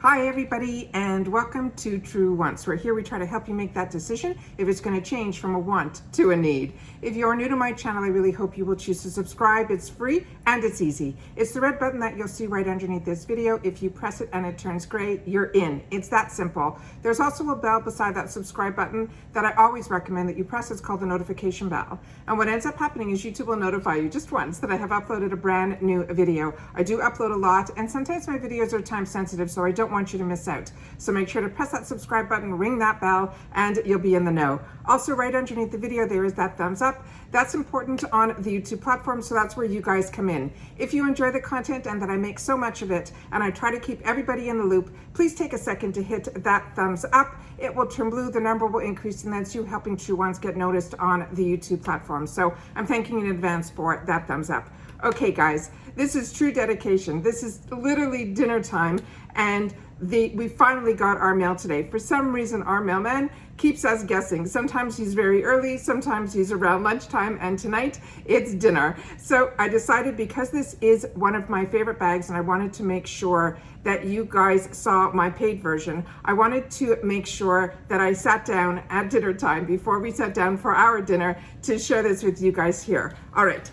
Hi everybody, and welcome to True Wants, where here we try to help you make that decision if it's going to change from a want to a need. If you're new to my channel, I really hope you will choose to subscribe. It's free and it's easy. It's the red button that you'll see right underneath this video. If you press it and it turns gray, you're in. It's that simple. There's also a bell beside that subscribe button that I always recommend that you press. It's called the notification bell. And what ends up happening is YouTube will notify you just once that I have uploaded a brand new video. I do upload a lot, and sometimes my videos are time sensitive, so I don't want you to miss out. So make sure to press that subscribe button, ring that bell, and you'll be in the know. Also, right underneath the video, there is that thumbs up. That's important on the YouTube platform, so that's where you guys come in. If you enjoy the content and that I make so much of it, and I try to keep everybody in the loop, please take a second to hit that thumbs up. It will turn blue, the number will increase, and that's you helping True Ones get noticed on the YouTube platform. So I'm thanking you in advance for that thumbs up. Okay guys, this is true dedication. This is literally dinner time, and we finally got our mail today. For some reason, our mailman keeps us guessing. Sometimes he's very early, sometimes he's around lunchtime, and tonight it's dinner. So I decided, because this is one of my favorite bags and I wanted to make sure that you guys saw my paid version, I wanted to make sure that I sat down at dinner time before we sat down for our dinner to share this with you guys here. All right,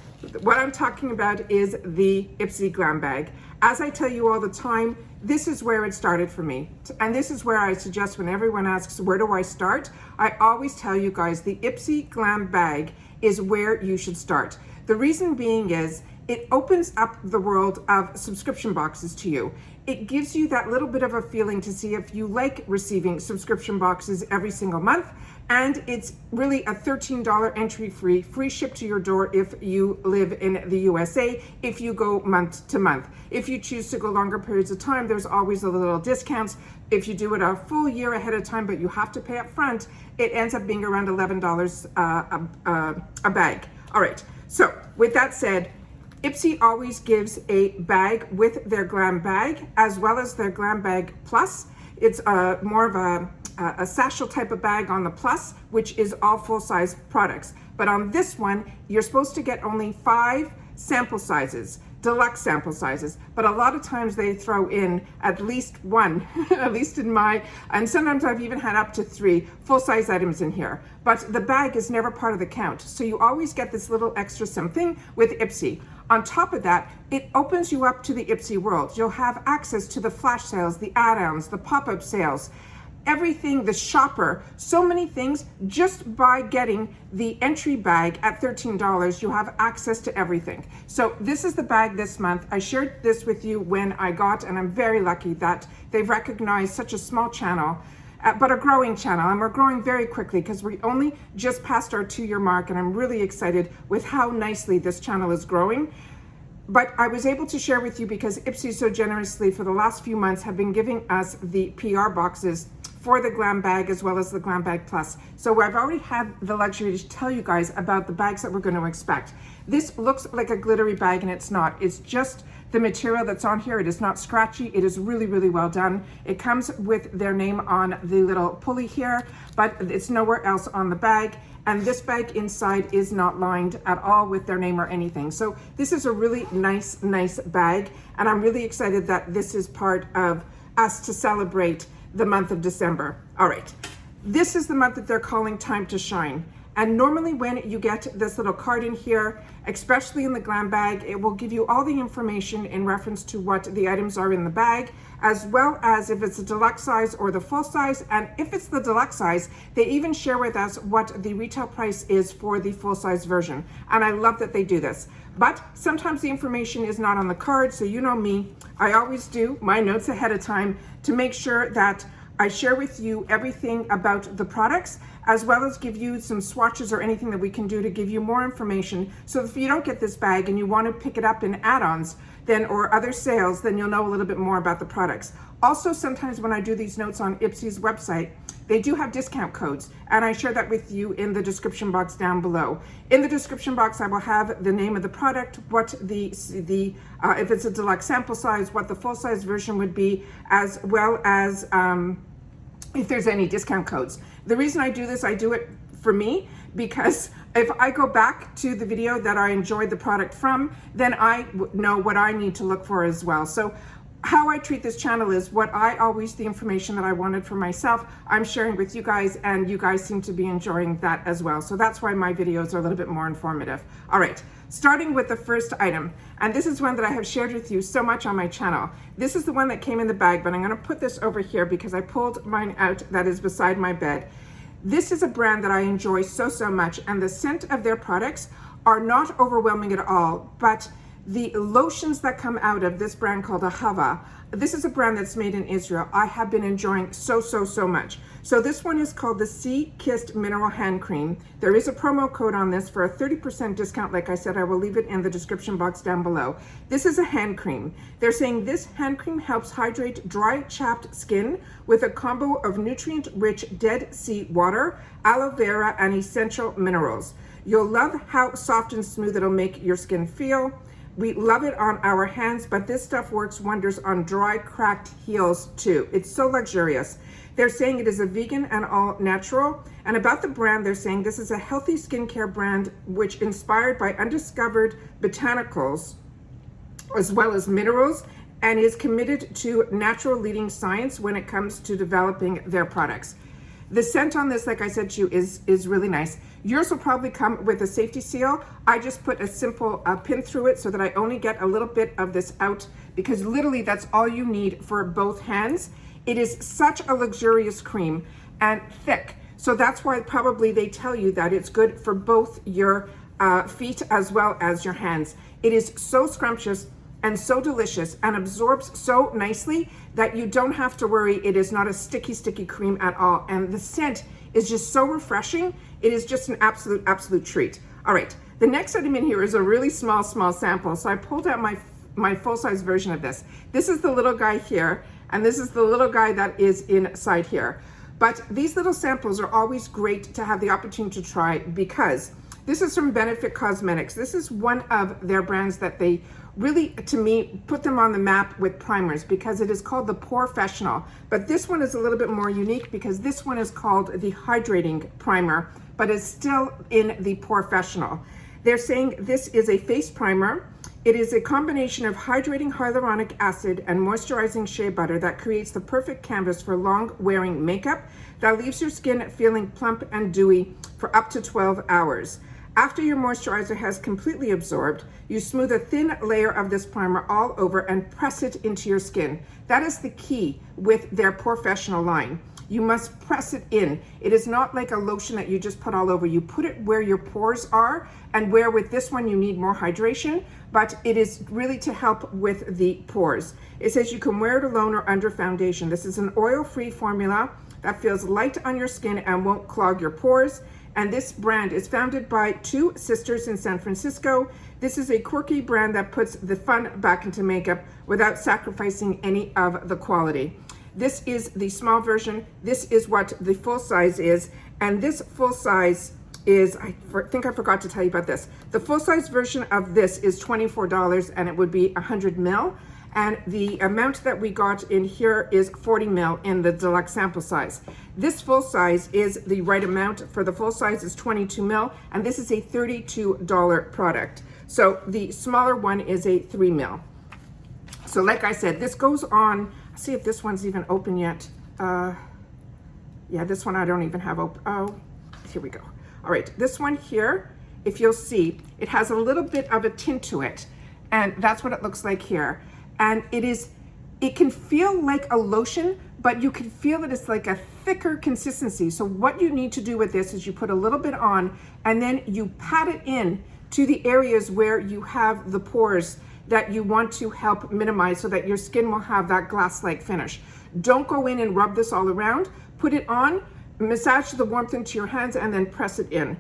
what I'm talking about is the IPSY Glam bag. As I tell you all the time, this is where it started for me. And this is where I suggest, when everyone asks, where do I start? I always tell you guys the IPSY Glam bag is where you should start. The reason being is it opens up the world of subscription boxes to you. It gives you that little bit of a feeling to see if you like receiving subscription boxes every single month. And it's really a $13 entry free ship to your door if you live in the USA, if you go month to month. If you choose to go longer periods of time, there's always a little discounts. If you do it a full year ahead of time, but you have to pay up front, it ends up being around $11 a bag. All right, so with that said, IPSY always gives a bag with their Glam bag, as well as their Glam bag plus. It's more of a satchel type of bag on the plus, which is all full-size products. But on this one, you're supposed to get only 5 sample sizes, deluxe sample sizes, but a lot of times they throw in at least 1, at least in my, and sometimes I've even had up to 3 full-size items in here. But the bag is never part of the count, so you always get this little extra something with IPSY. On top of that, it opens you up to the IPSY world. You'll have access to the flash sales, the add-ons, the pop-up sales, everything, the shopper, so many things. Just by getting the entry bag at $13, you have access to everything. So this is the bag this month. I shared this with you when I got, and I'm very lucky that they've recognized such a small channel, but a growing channel, and we're growing very quickly because we only just passed our 2-year mark, and I'm really excited with how nicely this channel is growing. But I was able to share with you because IPSY so generously for the last few months have been giving us the PR boxes for the Glam bag as well as the Glam bag plus. So I've already had the luxury to tell you guys about the bags that we're going to expect. This looks like a glittery bag, and it's not. It's just the material that's on here. It is not scratchy. It is really, really well done. It comes with their name on the little pulley here, but it's nowhere else on the bag. And this bag inside is not lined at all with their name or anything. So this is a really nice bag, and I'm really excited that this is part of us to celebrate the month of December. All right, this is the month that they're calling Time to Shine. And normally when you get this little card in here, especially in the Glam bag, it will give you all the information in reference to what the items are in the bag, as well as if it's a deluxe size or the full size. And if it's the deluxe size, they even share with us what the retail price is for the full size version. And I love that they do this. But sometimes the information is not on the card, so you know me, I always do my notes ahead of time to make sure that I share with you everything about the products, as well as give you some swatches or anything that we can do to give you more information. So if you don't get this bag and you want to pick it up in add-ons then or other sales, then you'll know a little bit more about the products. Also, sometimes when I do these notes on IPSY's website, they do have discount codes, and I share that with you in the description box down below. In the description box, I will have the name of the product, what if it's a deluxe sample size, what the full size version would be, as well as if there's any discount codes. The reason I do this, I do it for me, because if I go back to the video that I enjoyed the product from, then I know what I need to look for as well. So how I treat this channel is the information that I wanted for myself, I'm sharing with you guys, and you guys seem to be enjoying that as well. So that's why my videos are a little bit more informative. All right, starting with the first item, and this is one that I have shared with you so much on my channel. This is the one that came in the bag, but I'm gonna put this over here because I pulled mine out that is beside my bed. This is a brand that I enjoy so much, and the scent of their products are not overwhelming at all, but the lotions that come out of this brand called Ahava, this is a brand that's made in Israel, I have been enjoying so much. So this one is called the Sea Kissed Mineral Hand Cream. There is a promo code on this for a 30% discount. Like I said, I will leave it in the description box down below. This is a hand cream. They're saying this hand cream helps hydrate dry, chapped skin with a combo of nutrient-rich Dead Sea water, aloe vera, and essential minerals. You'll love how soft and smooth it'll make your skin feel. We love it on our hands, but this stuff works wonders on dry, cracked heels too. It's so luxurious. They're saying it is a vegan and all natural. And about the brand, they're saying this is a healthy skincare brand which inspired by undiscovered botanicals as well as minerals, and is committed to natural leading science when it comes to developing their products. The scent on this, like I said to you, is really nice. Yours will probably come with a safety seal. I just put a simple pin through it so that I only get a little bit of this out, because literally that's all you need for both hands. It is such a luxurious cream and thick. So that's why probably they tell you that it's good for both your feet as well as your hands. It is so scrumptious and so delicious and absorbs so nicely that you don't have to worry. It is not a sticky cream at all. And the scent is just so refreshing. It is just an absolute treat. All right, the next item in here is a really small sample. So I pulled out my full-size version of this. This is the little guy here, and this is the little guy that is inside here. But these little samples are always great to have the opportunity to try, because this is from Benefit Cosmetics. This is one of their brands that they really, to me, put them on the map with primers, because it is called the Porefessional. But this one is a little bit more unique because this one is called the Hydrating Primer, but is still in the Porefessional. They're saying this is a face primer. It is a combination of hydrating hyaluronic acid and moisturizing shea butter that creates the perfect canvas for long-wearing makeup that leaves your skin feeling plump and dewy for up to 12 hours. After your moisturizer has completely absorbed, you smooth a thin layer of this primer all over and press it into your skin. That is the key with their Porefessional line. You must press it in. It is not like a lotion that you just put all over. You put it where your pores are, and where with this one you need more hydration, but it is really to help with the pores. It says you can wear it alone or under foundation. This is an oil-free formula that feels light on your skin and won't clog your pores. And this brand is founded by two sisters in San Francisco. This is a quirky brand that puts the fun back into makeup without sacrificing any of the quality. This is the small version. This is what the full size is. And this full size is, I think I forgot to tell you about this. The full size version of this is $24, and it would be 100 ml. And the amount that we got in here is 40 ml in the deluxe sample size. This full size is the right amount. For the full size is 22 ml, and this is a $32 product. So the smaller one is a 3 ml. So like I said, this goes on, see if this one's even open yet. Yeah, this one I don't even have open. Oh, here we go. All right, this one here, if you'll see, it has a little bit of a tint to it, and that's what it looks like here. And it can feel like a lotion, but you can feel that it's like a thicker consistency. So what you need to do with this is you put a little bit on, and then you pat it in to the areas where you have the pores that you want to help minimize, so that your skin will have that glass-like finish. Don't go in and rub this all around. Put it on, massage the warmth into your hands, and then press it in.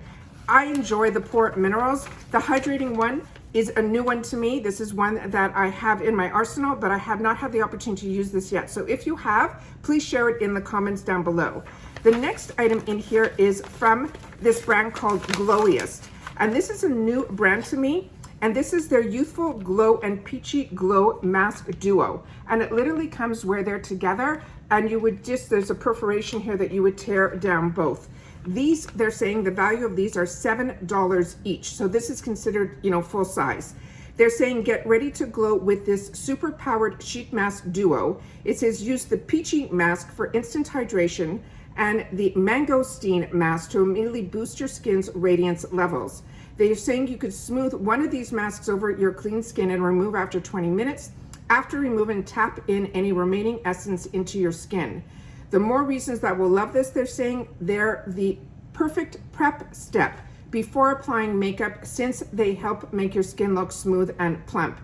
I enjoy the Pore Minerals. The hydrating one is a new one to me. This is one that I have in my arsenal, but I have not had the opportunity to use this yet. So if you have, please share it in the comments down below. The next item in here is from this brand called Glowiest. And this is a new brand to me. And this is their Youthful Glow and Peachy Glow Mask Duo. And it literally comes where they're together, and you would just, there's a perforation here that you would tear down both. These, they're saying the value of these are $7 each. So this is considered, you know, full size. They're saying get ready to glow with this super powered sheet mask duo. It says use the Peachy mask for instant hydration and the mangosteen mask to immediately boost your skin's radiance levels. They're saying you could smooth one of these masks over your clean skin and remove after 20 minutes. After removing, tap in any remaining essence into your skin. The more reasons that will love this, they're saying they're the perfect prep step before applying makeup, since they help make your skin look smooth and plump.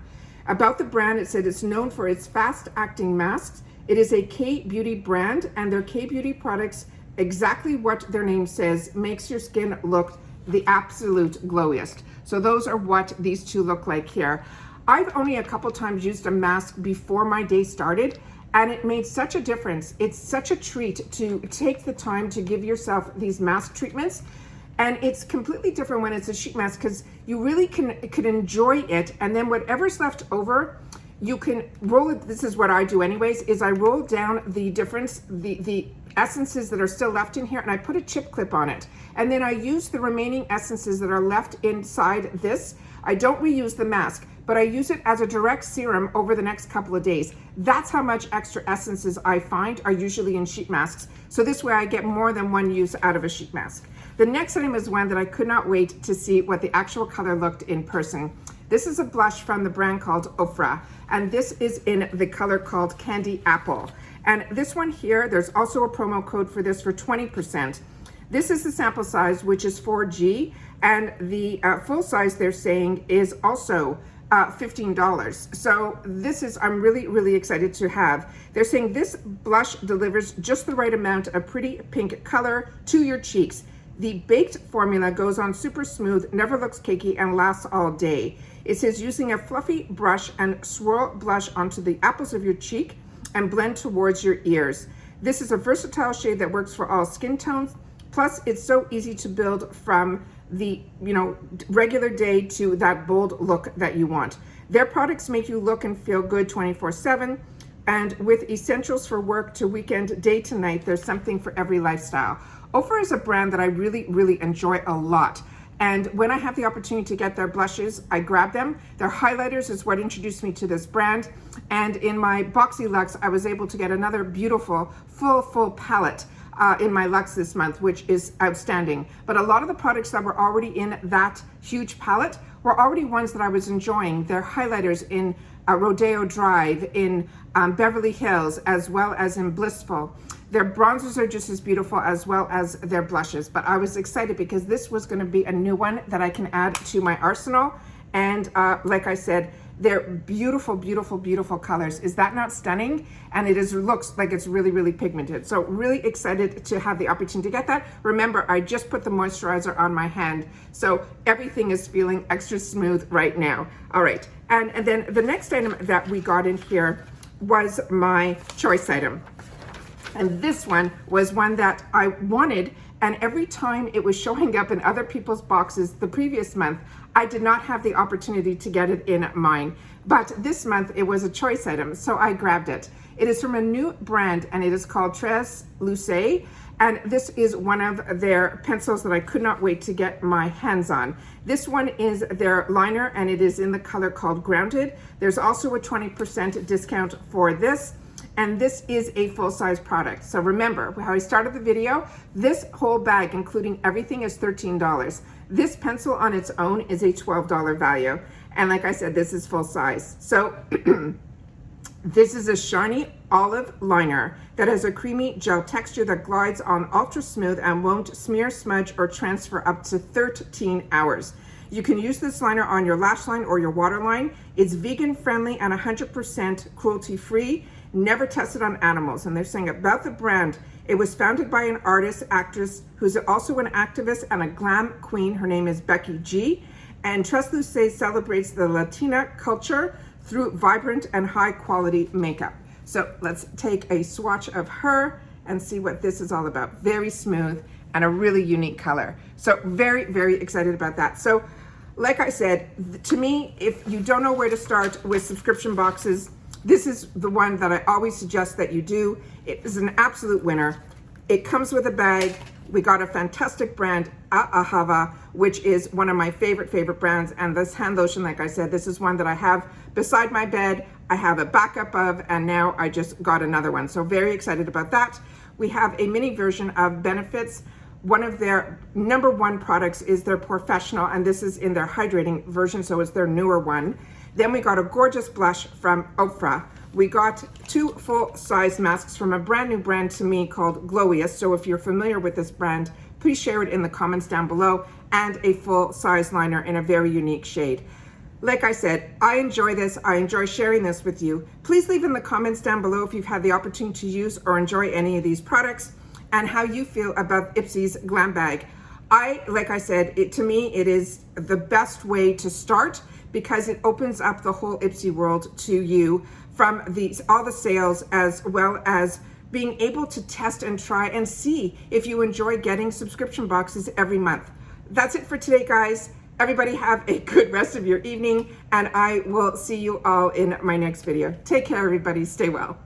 About the brand, it said it's known for its fast-acting masks. It is a K-beauty brand, and their K-beauty products, exactly what their name says, makes your skin look the absolute glowiest. So those are what these two look like here. I've only a couple times used a mask before my day started, and it made such a difference. It's such a treat to take the time to give yourself these mask treatments. And it's completely different when it's a sheet mask, because you really can enjoy it. And then whatever's left over, you can roll it. This is what I do anyways, is I roll down the difference, the essences that are still left in here, and I put a chip clip on it. And then I use the remaining essences that are left inside this. I don't reuse the mask, but I use it as a direct serum over the next couple of days. That's how much extra essences I find are usually in sheet masks. So this way I get more than one use out of a sheet mask. The next item is one that I could not wait to see what the actual color looked in person. This is a blush from the brand called Ofra, and this is in the color called Candy Apple. And this one here, there's also a promo code for this for 20%. This is the sample size, which is 4G, and the full size they're saying is also $15. So this is, I'm really, really excited to have. They're saying this blush delivers just the right amount of pretty pink color to your cheeks. The baked formula goes on super smooth, never looks cakey, and lasts all day. It says using a fluffy brush and swirl blush onto the apples of your cheek and blend towards your ears. This is a versatile shade that works for all skin tones. Plus, it's so easy to build from the regular day to that bold look that you want. Their products make you look and feel good 24/7. And with essentials for work to weekend, day to night, there's something for every lifestyle. Ofra is a brand that I really, really enjoy a lot. And when I have the opportunity to get their blushes, I grab them. Their highlighters is what introduced me to this brand. And in my Boxy Luxe, I was able to get another beautiful, full palette in my Luxe this month, which is outstanding. But a lot of the products that were already in that huge palette were already ones that I was enjoying. Their highlighters in Rodeo Drive, in Beverly Hills, as well as in Blissful. Their bronzers are just as beautiful, as well as their blushes. But I was excited because this was going to be a new one that I can add to my arsenal. And like I said, they're beautiful, beautiful, beautiful colors. Is that not stunning? And it looks like it's really, really pigmented. So really excited to have the opportunity to get that. Remember, I just put the moisturizer on my hand, so everything is feeling extra smooth right now. All right, and then the next item that we got in here was my choice item. And this one was one that I wanted, and every time it was showing up in other people's boxes the previous month, I did not have the opportunity to get it in mine. But this month it was a choice item, so I grabbed it. It is from a new brand, and it is called Tresluce, and this is one of their pencils that I could not wait to get my hands on. This one is their liner, and it is in the color called Grounded. There's also a 20% discount for this. And this is a full-size product. So remember how I started the video, this whole bag, including everything, is $13. This pencil on its own is a $12 value. And like I said, this is full size. So this is a shiny olive liner that has a creamy gel texture that glides on ultra smooth and won't smear, smudge, or transfer up to 13 hours. You can use this liner on your lash line or your waterline. It's vegan friendly and 100% cruelty free. Never tested on animals. And they're saying about the brand, it was founded by an artist, actress, who's also an activist and a glam queen. Her name is Becky G. And Tresluce celebrates the Latina culture through vibrant and high quality makeup. So let's take a swatch of her and see what this is all about. Very smooth and a really unique color. So very, very excited about that. So like I said, to me, if you don't know where to start with subscription boxes, this is the one that I always suggest that you do. It is an absolute winner. It comes with a bag. We got a fantastic brand, Ahava, which is one of my favorite brands. And this hand lotion, like I said, this is one that I have beside my bed. I have a backup of, and now I just got another one. So very excited about that. We have a mini version of Benefits. One of their #1 products is their Porefessional, and this is in their hydrating version, so it's their newer one. Then we got a gorgeous blush from Ofra. We got 2 full-size masks from a brand new brand to me called Glowiest. So if you're familiar with this brand, please share it in the comments down below, and a full-size liner in a very unique shade. Like I said, I enjoy this. I enjoy sharing this with you. Please leave in the comments down below if you've had the opportunity to use or enjoy any of these products and how you feel about IPSY's Glam bag. Like I said, to me, it is the best way to start because it opens up the whole IPSY world to you from all the sales, as well as being able to test and try and see if you enjoy getting subscription boxes every month. That's it for today, guys. Everybody have a good rest of your evening, and I will see you all in my next video. Take care, everybody. Stay well.